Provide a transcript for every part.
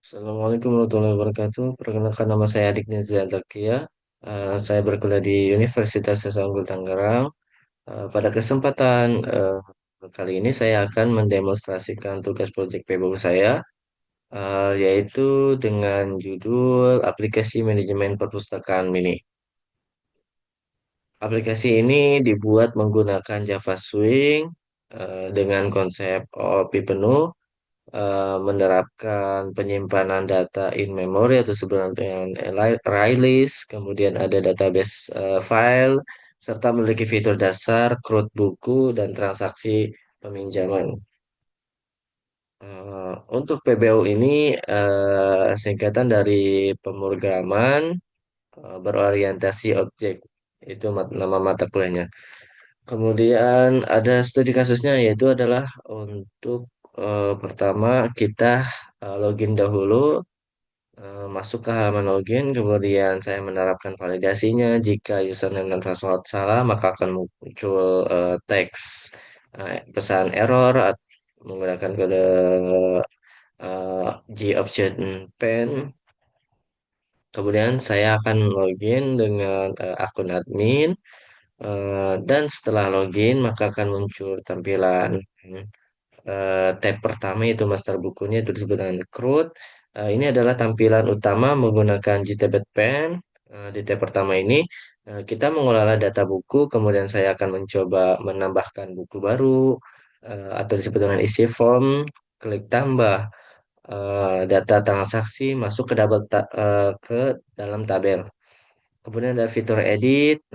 Assalamualaikum warahmatullahi wabarakatuh. Perkenalkan nama saya Adik Nizam Zakia. Saya berkuliah di Universitas Sasanggul Tangerang. Pada kesempatan kali ini saya akan mendemonstrasikan tugas proyek PBU saya, yaitu dengan judul Aplikasi Manajemen Perpustakaan Mini. Aplikasi ini dibuat menggunakan Java Swing dengan konsep OOP penuh, menerapkan penyimpanan data in memory atau sebenarnya dengan release, kemudian ada database file, serta memiliki fitur dasar, CRUD buku, dan transaksi peminjaman. Untuk PBO ini singkatan dari pemrograman berorientasi objek, itu nama mata kuliahnya. Kemudian ada studi kasusnya yaitu adalah untuk pertama kita login dahulu, masuk ke halaman login, kemudian saya menerapkan validasinya. Jika username dan password salah, maka akan muncul teks pesan error menggunakan kode G option pen. Kemudian saya akan login dengan akun admin. Dan setelah login, maka akan muncul tampilan tab pertama itu master bukunya itu disebut dengan CRUD. Ini adalah tampilan utama menggunakan JTBed Pen. Di tab pertama ini kita mengelola data buku, kemudian saya akan mencoba menambahkan buku baru atau disebut dengan isi form, klik tambah data transaksi masuk ke ke dalam tabel. Kemudian ada fitur edit,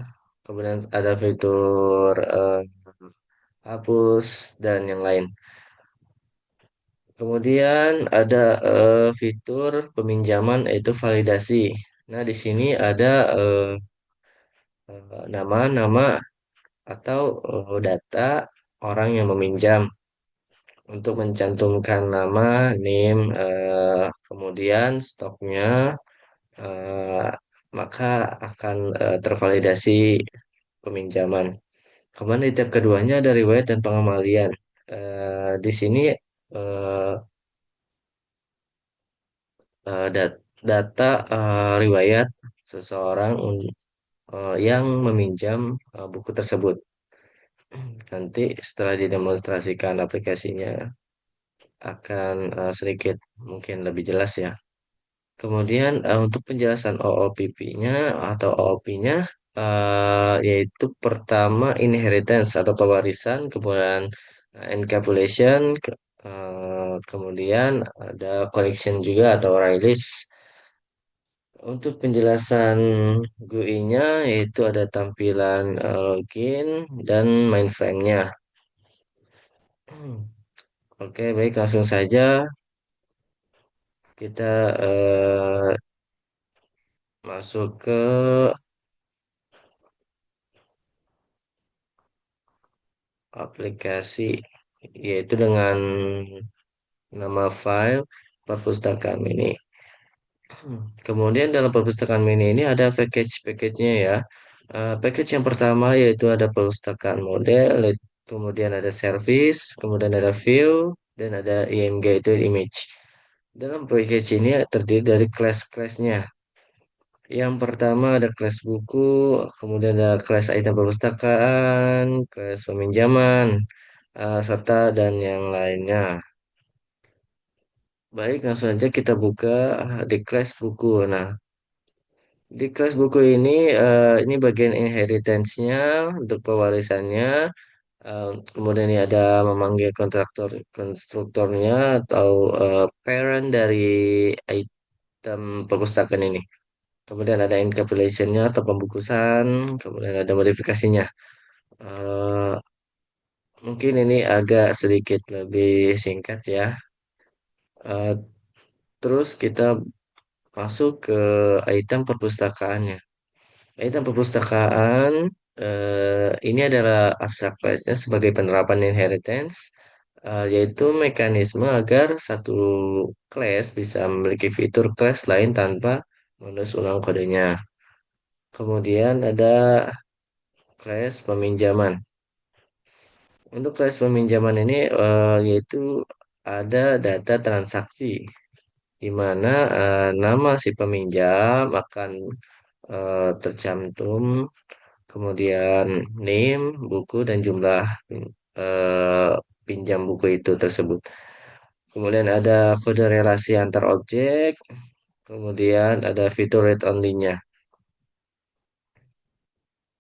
kemudian ada fitur hapus dan yang lain. Kemudian ada fitur peminjaman yaitu validasi. Nah, di sini ada nama-nama atau data orang yang meminjam untuk mencantumkan nama, name, kemudian stoknya, eh, maka akan tervalidasi peminjaman. Kemudian di tab keduanya ada riwayat dan pengembalian. Di sini eh, data riwayat seseorang yang meminjam buku tersebut. Nanti setelah didemonstrasikan aplikasinya akan sedikit mungkin lebih jelas ya. Kemudian untuk penjelasan OOPP-nya atau OOP-nya yaitu pertama inheritance atau pewarisan, kemudian encapsulation, kemudian ada collection juga atau release. Untuk penjelasan GUI-nya yaitu ada tampilan login dan mainframe-nya. Oke, baik langsung saja kita masuk ke aplikasi yaitu dengan nama file perpustakaan mini. Kemudian dalam perpustakaan mini ini ada package-package-nya ya. Package yang pertama yaitu ada perpustakaan model, kemudian ada service, kemudian ada view, dan ada IMG itu image. Dalam package ini terdiri dari kelas-kelasnya. Yang pertama ada kelas buku, kemudian ada kelas item perpustakaan, kelas peminjaman, serta dan yang lainnya. Baik, langsung saja kita buka di kelas buku. Nah, di kelas buku ini bagian inheritance-nya untuk pewarisannya. Kemudian ini ada memanggil konstruktornya atau parent dari item perpustakaan ini. Kemudian ada encapsulation-nya atau pembungkusan. Kemudian ada modifikasinya. Eh, Mungkin ini agak sedikit lebih singkat ya. Eh, Terus kita masuk ke item perpustakaannya. Item perpustakaan ini adalah abstrak class-nya sebagai penerapan inheritance, yaitu mekanisme agar satu class bisa memiliki fitur class lain tanpa menulis ulang kodenya. Kemudian ada class peminjaman. Untuk class peminjaman ini yaitu ada data transaksi di mana nama si peminjam akan tercantum, kemudian name, buku, dan jumlah eh, pinjam buku itu tersebut. Kemudian ada kode relasi antar objek, kemudian ada fitur read only-nya.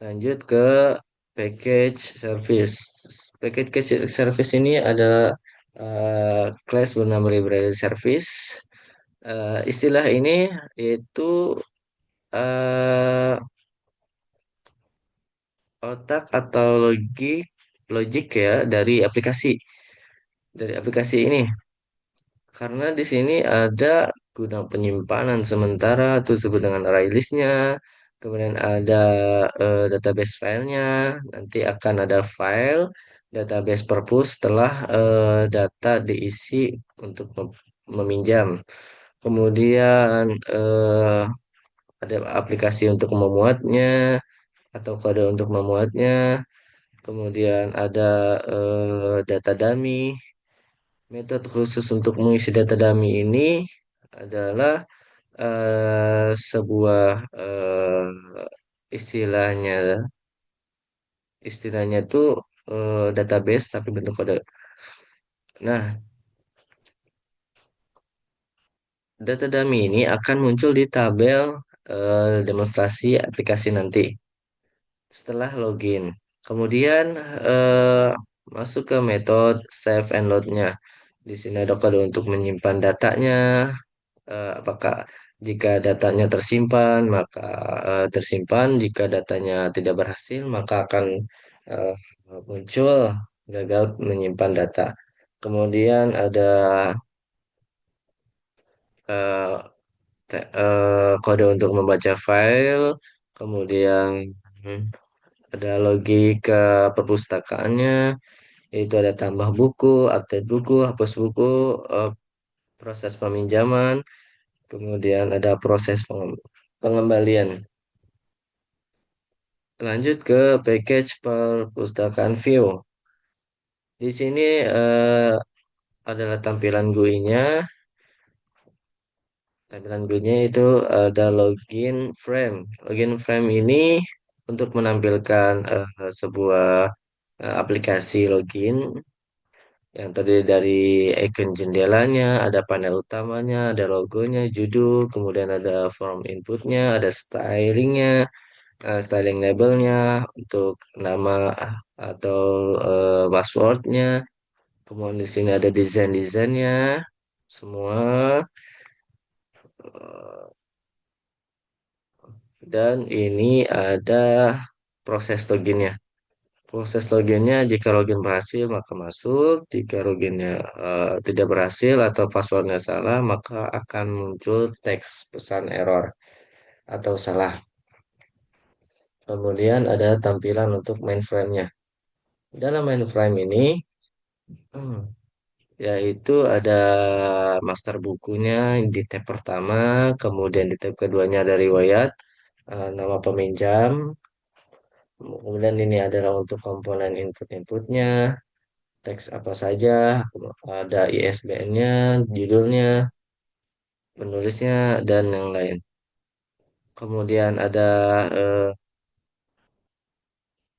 Lanjut ke package service. Service ini adalah class bernama library service. Istilah ini yaitu eh, otak atau logik ya dari aplikasi ini. Karena di sini ada guna penyimpanan sementara itu disebut dengan array list-nya. Kemudian ada database filenya. Nanti akan ada file database purpose setelah data diisi untuk meminjam. Kemudian ada aplikasi untuk memuatnya atau kode untuk memuatnya. Kemudian ada data dummy. Metode khusus untuk mengisi data dummy ini adalah sebuah istilahnya istilahnya itu database tapi bentuk kode. Nah, data dummy ini akan muncul di tabel demonstrasi aplikasi nanti setelah login. Kemudian eh, masuk ke metode save and load-nya. Di sini ada kode untuk menyimpan datanya. Apakah jika datanya tersimpan, maka tersimpan. Jika datanya tidak berhasil, maka akan eh, muncul gagal menyimpan data. Kemudian ada eh, kode untuk membaca file. Kemudian ada logika perpustakaannya, yaitu ada tambah buku, update buku, hapus buku, eh, proses peminjaman. Kemudian ada proses pengembalian. Lanjut ke package perpustakaan view. Di sini adalah tampilan GUI-nya. Tampilan GUI-nya itu ada login frame. Login frame ini untuk menampilkan sebuah aplikasi login yang terdiri dari icon jendelanya, ada panel utamanya, ada logonya, judul, kemudian ada form inputnya, ada stylingnya, styling labelnya untuk nama atau passwordnya. Kemudian di sini ada desainnya semua. Eh, dan ini ada proses loginnya. Proses loginnya jika login berhasil maka masuk, jika loginnya tidak berhasil atau passwordnya salah maka akan muncul teks pesan error atau salah. Kemudian ada tampilan untuk mainframe-nya. Dalam mainframe ini yaitu ada master bukunya di tab pertama, kemudian di tab keduanya ada riwayat, nama peminjam, kemudian ini adalah untuk komponen input-inputnya, teks apa saja, ada ISBN-nya, judulnya, penulisnya, dan yang lain. Kemudian ada eh,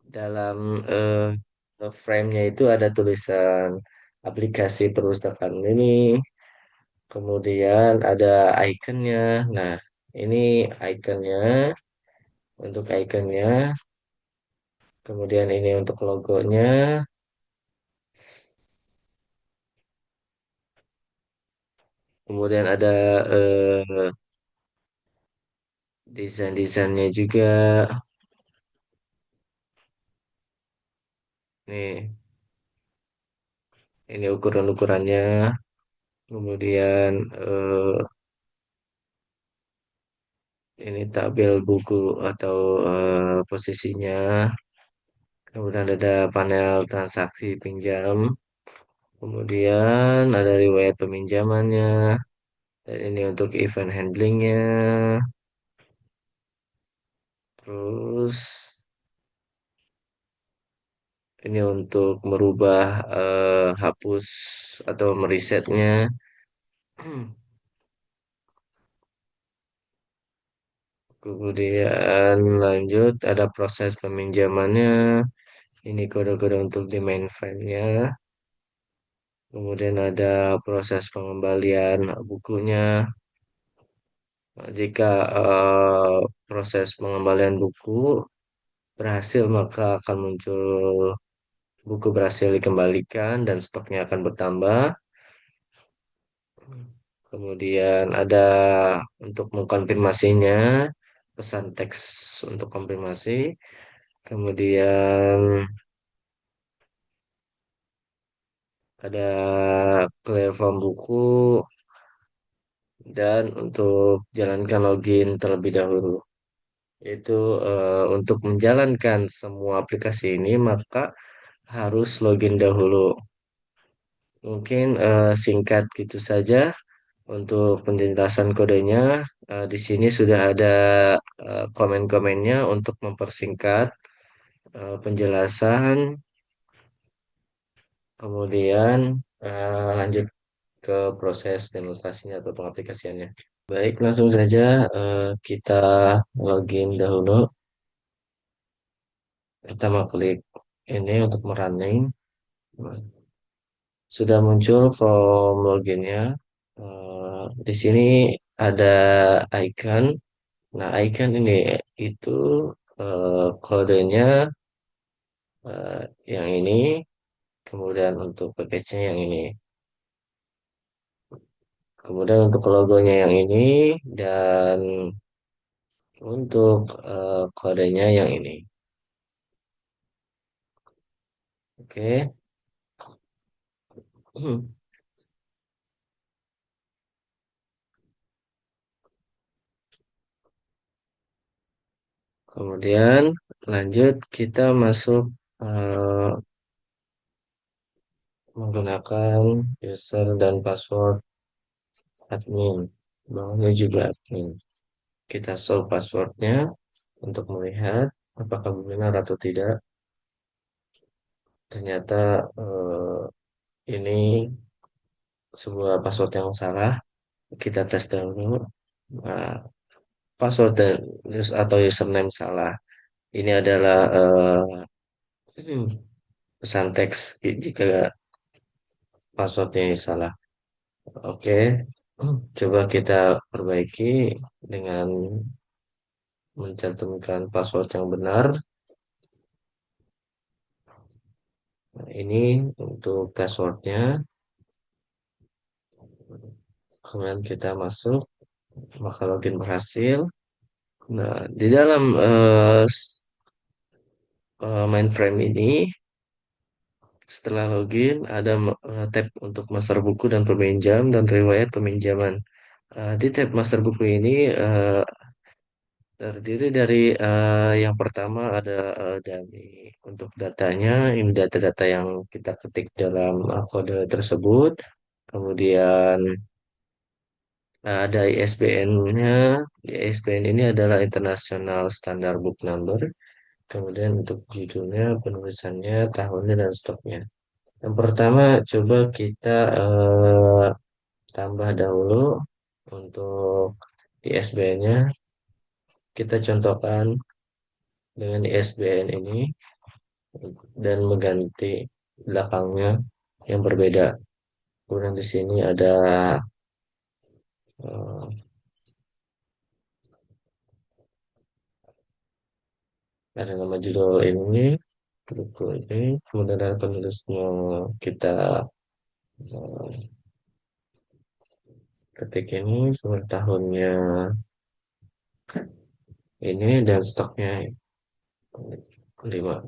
dalam frame-nya itu ada tulisan aplikasi perpustakaan ini. Kemudian ada ikonnya. Nah, ini ikonnya untuk ikonnya. Kemudian ini untuk logonya. Kemudian ada eh, desain-desainnya juga. Nih, ini ukuran-ukurannya. Kemudian ini tabel buku atau posisinya. Kemudian ada panel transaksi pinjam. Kemudian ada riwayat peminjamannya. Dan ini untuk event handlingnya. Terus ini untuk merubah hapus atau meresetnya. Kemudian lanjut ada proses peminjamannya. Ini kode-kode untuk di mainframe-nya. Kemudian ada proses pengembalian bukunya. Jika proses pengembalian buku berhasil, maka akan muncul buku berhasil dikembalikan dan stoknya akan bertambah. Kemudian ada untuk mengkonfirmasinya, pesan teks untuk konfirmasi. Kemudian ada clear form buku dan untuk jalankan login terlebih dahulu. Itu untuk menjalankan semua aplikasi ini maka harus login dahulu. Mungkin singkat gitu saja untuk penjelasan kodenya. Di sini sudah ada komen-komennya untuk mempersingkat penjelasan. Kemudian lanjut ke proses demonstrasinya atau pengaplikasiannya. Baik, langsung saja kita login dahulu. Pertama klik ini untuk merunning. Sudah muncul form loginnya. Di sini ada icon. Nah, icon ini itu kodenya yang ini. Kemudian untuk package-nya yang ini. Kemudian untuk logonya yang ini dan untuk kodenya yang ini. Oke. Kemudian lanjut kita masuk eh, menggunakan user dan password admin. Bawahnya juga admin. Kita show passwordnya untuk melihat apakah benar atau tidak. Ternyata ini sebuah password yang salah. Kita tes dahulu. Nah, password dan atau username salah. Ini adalah pesan teks jika passwordnya salah. Oke, coba kita perbaiki dengan mencantumkan password yang benar. Nah, ini untuk passwordnya. Kemudian kita masuk, maka login berhasil. Nah, di dalam mainframe ini, setelah login, ada tab untuk master buku dan peminjam dan riwayat peminjaman. Di tab master buku ini terdiri dari yang pertama ada dari untuk datanya, ini data-data yang kita ketik dalam kode tersebut. Kemudian ada ISBN-nya. ISBN ini adalah International Standard Book Number. Kemudian untuk judulnya, penulisannya, tahunnya, dan stoknya. Yang pertama, coba kita tambah dahulu untuk ISBN-nya. Kita contohkan dengan ISBN ini dan mengganti belakangnya yang berbeda. Kemudian di sini eh, ada nama judul ini, buku ini, kemudian ada penulisnya kita eh, ketik ini, kemudian tahunnya ini dan stoknya 5.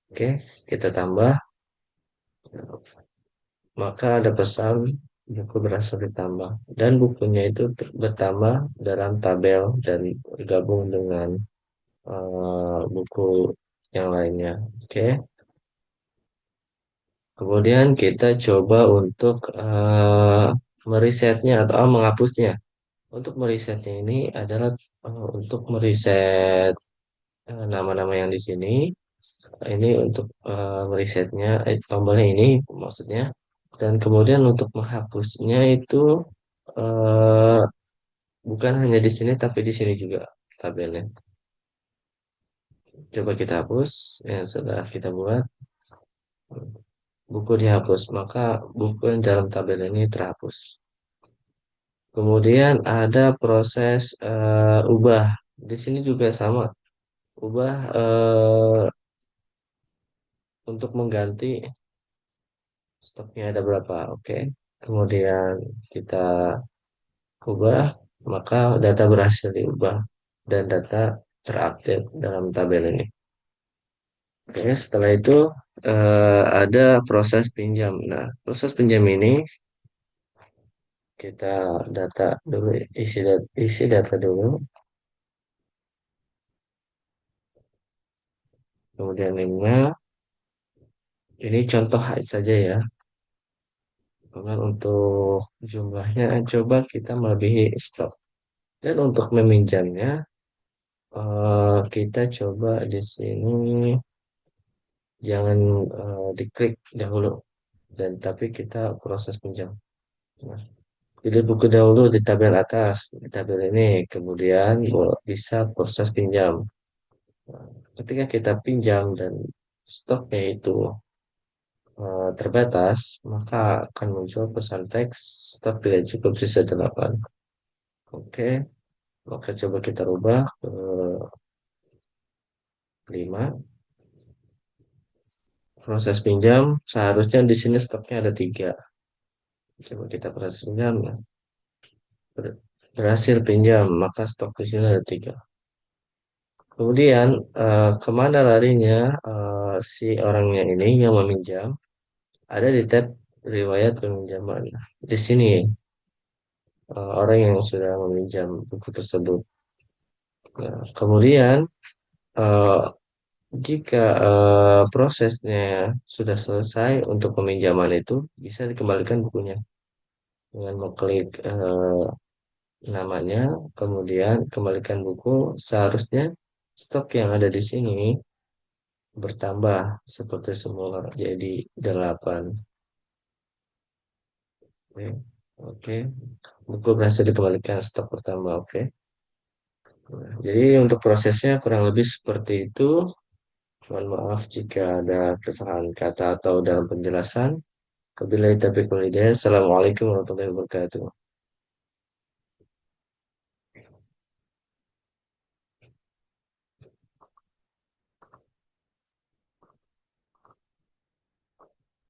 Oke, kita tambah, maka ada pesan buku berhasil ditambah dan bukunya itu bertambah dalam tabel dan gabung dengan buku yang lainnya. Oke, kemudian kita coba untuk merisetnya atau menghapusnya. Untuk merisetnya ini adalah untuk meriset nama-nama yang di sini. Ini untuk merisetnya, tombolnya ini maksudnya. Dan kemudian untuk menghapusnya itu eh, bukan hanya di sini tapi di sini juga. tabelnya. Coba kita hapus yang sudah kita buat. Buku dihapus, maka buku yang dalam tabel ini terhapus. Kemudian ada proses ubah. Di sini juga sama. Ubah untuk mengganti stoknya ada berapa. Oke. Kemudian kita ubah, maka data berhasil diubah dan data terupdate dalam tabel ini. Oke, setelah itu ada proses pinjam. Nah, proses pinjam ini kita data dulu, isi data dulu. Kemudian ini contoh saja ya. Kemudian untuk jumlahnya coba kita melebihi stok. Dan untuk meminjamnya kita coba di sini jangan diklik dahulu dan tapi kita proses pinjam. Nah, pilih buku dahulu di tabel atas, di tabel ini, kemudian bisa proses pinjam. Nah, ketika kita pinjam dan stoknya itu terbatas, maka akan muncul pesan teks stok tidak cukup sisa 8. Oke, maka coba kita rubah ke 5. Proses pinjam, seharusnya di sini stoknya ada 3. Coba kita proses pinjam. Ya. Berhasil pinjam, maka stok di sini ada 3. Kemudian, kemana larinya si orangnya ini yang meminjam? Ada di tab riwayat peminjaman. Di sini, orang yang sudah meminjam buku tersebut. Nah, kemudian, eh, jika prosesnya sudah selesai untuk peminjaman itu, bisa dikembalikan bukunya dengan mengklik namanya, kemudian kembalikan buku. Seharusnya stok yang ada di sini bertambah seperti semula jadi 8. Oke, oke. Buku berhasil dikembalikan, stok bertambah. Oke. Nah, jadi untuk prosesnya kurang lebih seperti itu. Mohon maaf jika ada kesalahan kata atau dalam penjelasan. Wabillahi taufiq wal hidayah. Assalamualaikum warahmatullahi wabarakatuh.